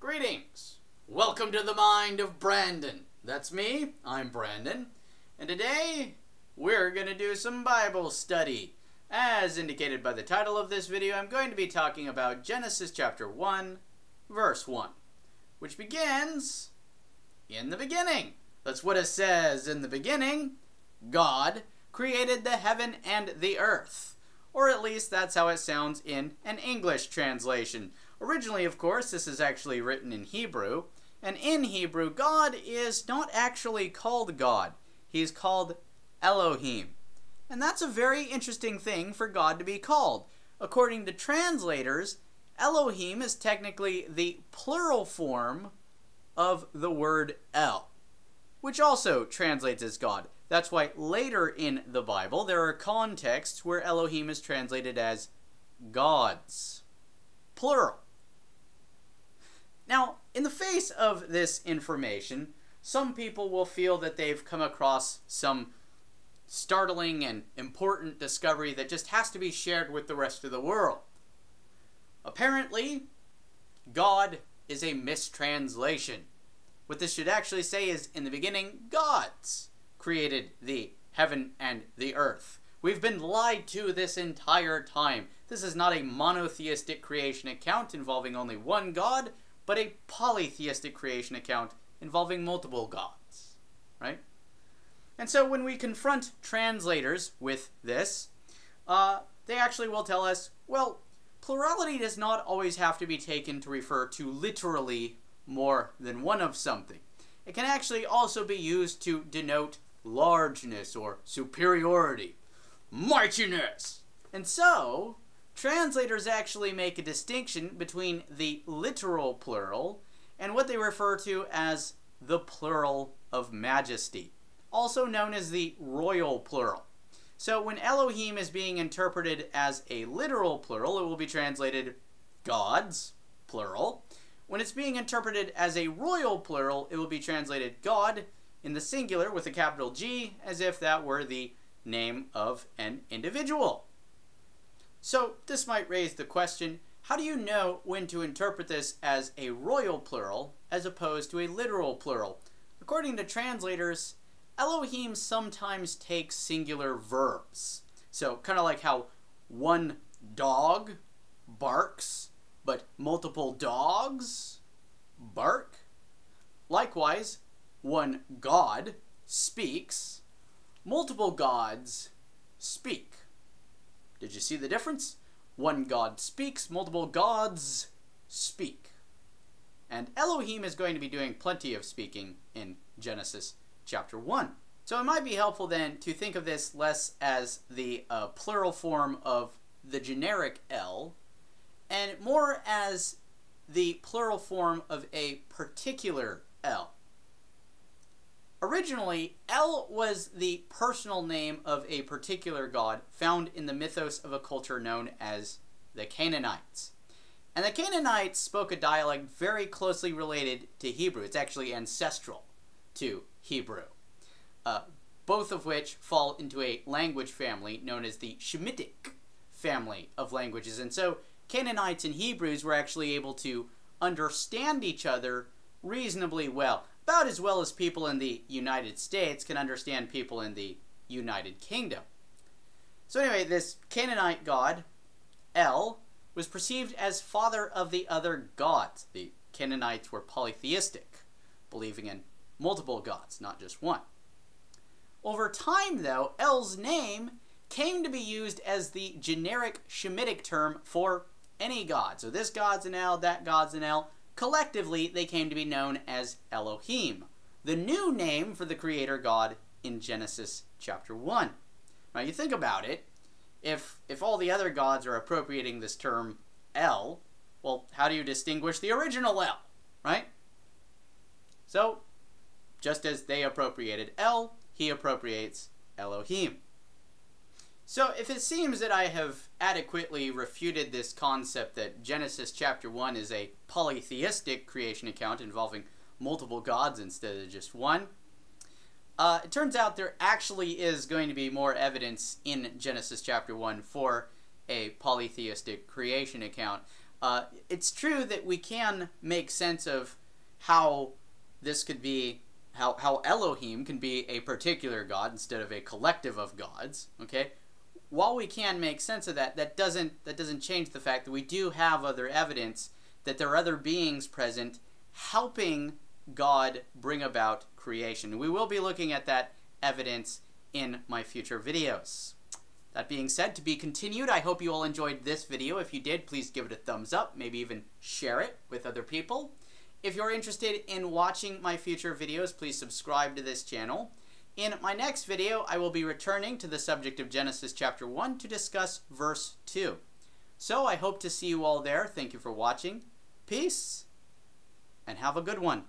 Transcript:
Greetings! Welcome to the Mind of Brandon. That's me, I'm Brandon, and today we're going to do some Bible study. As indicated by the title of this video, I'm going to be talking about Genesis chapter 1, verse 1, which begins, "In the beginning." That's what it says. In the beginning, God created the heaven and the earth. Or at least that's how it sounds in an English translation. Originally, of course, this is actually written in Hebrew. And in Hebrew, God is not actually called God. He's called Elohim. And that's a very interesting thing for God to be called. According to translators, Elohim is technically the plural form of the word El, which also translates as God. That's why later in the Bible, there are contexts where Elohim is translated as gods, plural. Now, in the face of this information, some people will feel that they've come across some startling and important discovery that just has to be shared with the rest of the world. Apparently, God is a mistranslation. What this should actually say is, in the beginning, gods created the heaven and the earth. We've been lied to this entire time. This is not a monotheistic creation account involving only one God, but a polytheistic creation account involving multiple gods, right? And so when we confront translators with this, they actually will tell us, well, plurality does not always have to be taken to refer to literally more than one of something. It can actually also be used to denote largeness or superiority, mightiness. And so, translators actually make a distinction between the literal plural and what they refer to as the plural of majesty, also known as the royal plural. So when Elohim is being interpreted as a literal plural, it will be translated gods, plural. When it's being interpreted as a royal plural, it will be translated God in the singular with a capital G, as if that were the name of an individual. So this might raise the question, how do you know when to interpret this as a royal plural as opposed to a literal plural? According to translators, Elohim sometimes takes singular verbs. So kind of like how one dog barks, but multiple dogs bark. Likewise, one God speaks, multiple gods speak. Did you see the difference? One God speaks, multiple gods speak. And Elohim is going to be doing plenty of speaking in Genesis chapter 1. So it might be helpful then to think of this less as the plural form of the generic El, and more as the plural form of a particular El. Originally, El was the personal name of a particular god found in the mythos of a culture known as the Canaanites. And the Canaanites spoke a dialect very closely related to Hebrew. It's actually ancestral to Hebrew, both of which fall into a language family known as the Shemitic family of languages. And so Canaanites and Hebrews were actually able to understand each other reasonably well. About as well as people in the United States can understand people in the United Kingdom. So anyway, this Canaanite god, El, was perceived as father of the other gods. The Canaanites were polytheistic, believing in multiple gods, not just one. Over time, though, El's name came to be used as the generic Shemitic term for any god. So this god's an El, that god's an El. Collectively, they came to be known as Elohim, the new name for the creator God in Genesis chapter 1. Now you think about it, if all the other gods are appropriating this term El, well, how do you distinguish the original El, right? So, just as they appropriated El, he appropriates Elohim. So if it seems that I have adequately refuted this concept that Genesis chapter 1 is a polytheistic creation account involving multiple gods instead of just one, it turns out there actually is going to be more evidence in Genesis chapter 1 for a polytheistic creation account. It's true that we can make sense of how this could be, how Elohim can be a particular God instead of a collective of gods, okay? While we can make sense of that, that doesn't change the fact that we do have other evidence that there are other beings present helping God bring about creation. We will be looking at that evidence in my future videos. That being said, to be continued, I hope you all enjoyed this video. If you did, please give it a thumbs up, maybe even share it with other people. If you're interested in watching my future videos, please subscribe to this channel. In my next video, I will be returning to the subject of Genesis chapter 1 to discuss verse 2. So I hope to see you all there. Thank you for watching. Peace, and have a good one.